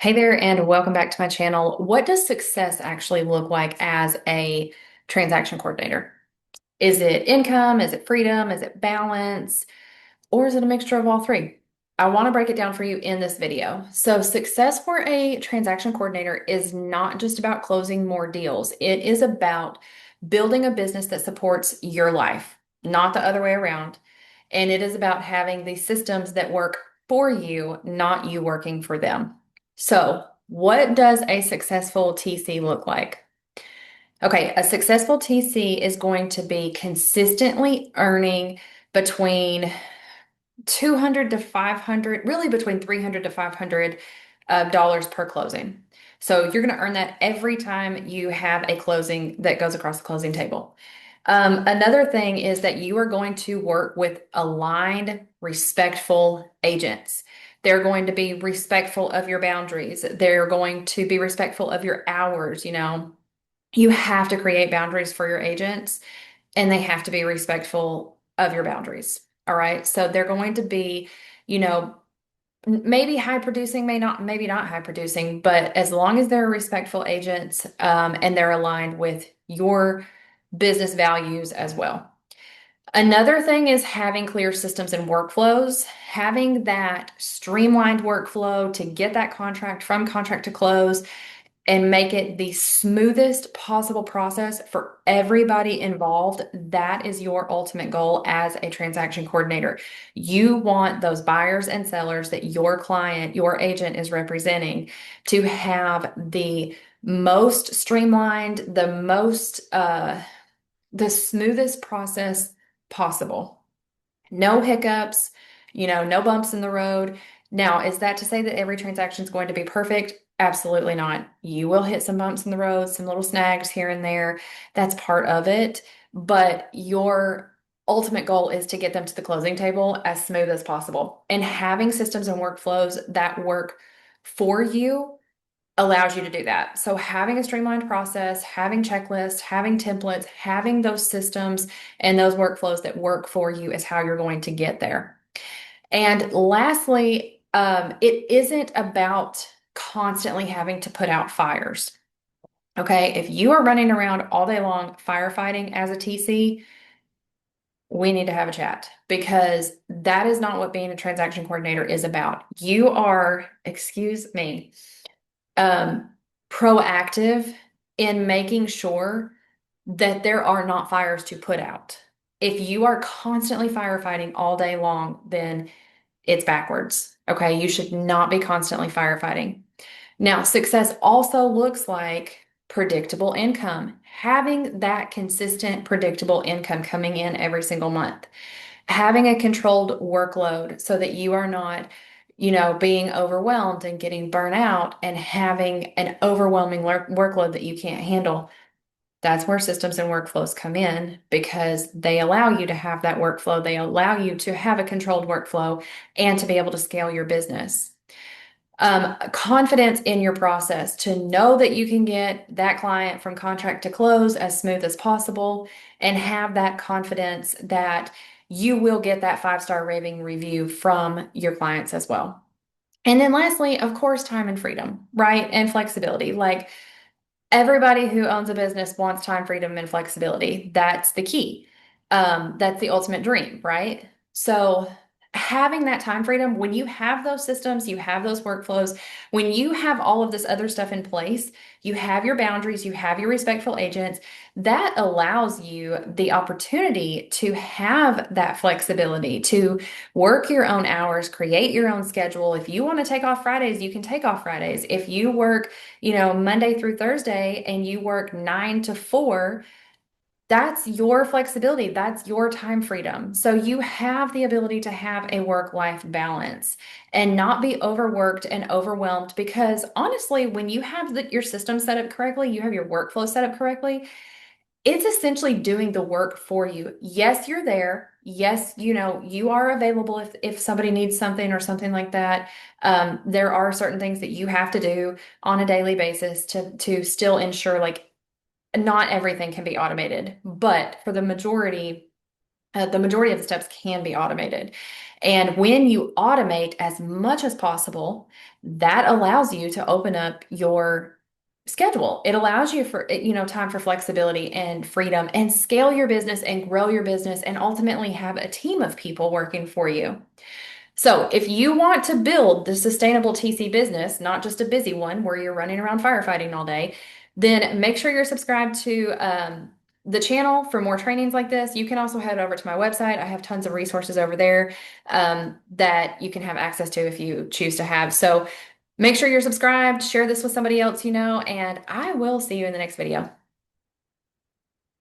Hey there, and welcome back to my channel. What does success actually look like as a transaction coordinator? Is it income? Is it freedom? Is it balance? Or is it a mixture of all three? I want to break it down for you in this video. So, success for a transaction coordinator is not just about closing more deals, it is about building a business that supports your life, not the other way around. And it is about having the systems that work for you, not you working for them. So, what does a successful TC look like? Okay, a successful TC is going to be consistently earning between 200 to 500, really between 300 to 500 dollars per closing. So you're going to earn that every time you have a closing that goes across the closing table. Another thing is that you are going to work with aligned, respectful agents. They're going to be respectful of your boundaries. They're going to be respectful of your hours. You have to create boundaries for your agents and they have to be respectful of your boundaries. All right. So they're going to be, you know, maybe high producing, maybe not high producing, but as long as they're respectful agents, and they're aligned with your business values as well. Another thing is having clear systems and workflows, having that streamlined workflow to get that contract from contract to close and make it the smoothest possible process for everybody involved. That is your ultimate goal as a transaction coordinator. You want those buyers and sellers that your client, your agent is representing to have the most streamlined, the smoothest process possible. No hiccups, no bumps in the road. Now, is that to say that every transaction is going to be perfect? Absolutely not. You will hit some bumps in the road, some little snags here and there. That's part of it. But your ultimate goal is to get them to the closing table as smooth as possible. And having systems and workflows that work for you allows you to do that. So having a streamlined process, having checklists, having templates, having those systems and those workflows that work for you is how you're going to get there. And lastly, it isn't about constantly having to put out fires. Okay, if you are running around all day long firefighting as a TC, we need to have a chat because that is not what being a transaction coordinator is about. You are, excuse me, um, proactive in making sure that there are not fires to put out. If you are constantly firefighting all day long, then it's backwards. Okay. You should not be constantly firefighting. Now, success also looks like predictable income, having that consistent, predictable income coming in every single month, having a controlled workload so that you are not, being overwhelmed and getting burnt out and having an overwhelming workload that you can't handle. That's where systems and workflows come in because they allow you to have that workflow. They allow you to have a controlled workflow and to be able to scale your business. Confidence in your process to know that you can get that client from contract to close as smooth as possible and have that confidence that you will get that five-star raving review from your clients as well. And then lastly, of course, time and freedom, right? And flexibility. Like everybody who owns a business wants time, freedom, and flexibility. That's the key. That's the ultimate dream, right? So, having that time freedom, when you have those systems, you have those workflows, when you have all of this other stuff in place, you have your boundaries, you have your respectful agents, that allows you the opportunity to have that flexibility, to work your own hours, create your own schedule. If you want to take off Fridays, you can take off Fridays. If you work Monday through Thursday and you work 9 to 4, that's your flexibility. That's your time freedom. So you have the ability to have a work-life balance and not be overworked and overwhelmed because honestly, when you have your system set up correctly, you have your workflow set up correctly, it's essentially doing the work for you. Yes, you're there. Yes, you are available if somebody needs something or something like that. There are certain things that you have to do on a daily basis to still ensure like not everything can be automated, but for the majority, The majority of the steps can be automated. And when you automate as much as possible, that allows you to open up your schedule. It allows you for, time for flexibility and freedom and scale your business and grow your business and ultimately have a team of people working for you. So, if you want to build the sustainable TC business, not just a busy one where you're running around firefighting all day, then make sure you're subscribed to the channel for more trainings like this. You can also head over to my website. I have tons of resources over there that you can have access to if you choose to have. So, make sure you're subscribed, share this with somebody else you know, and I will see you in the next video.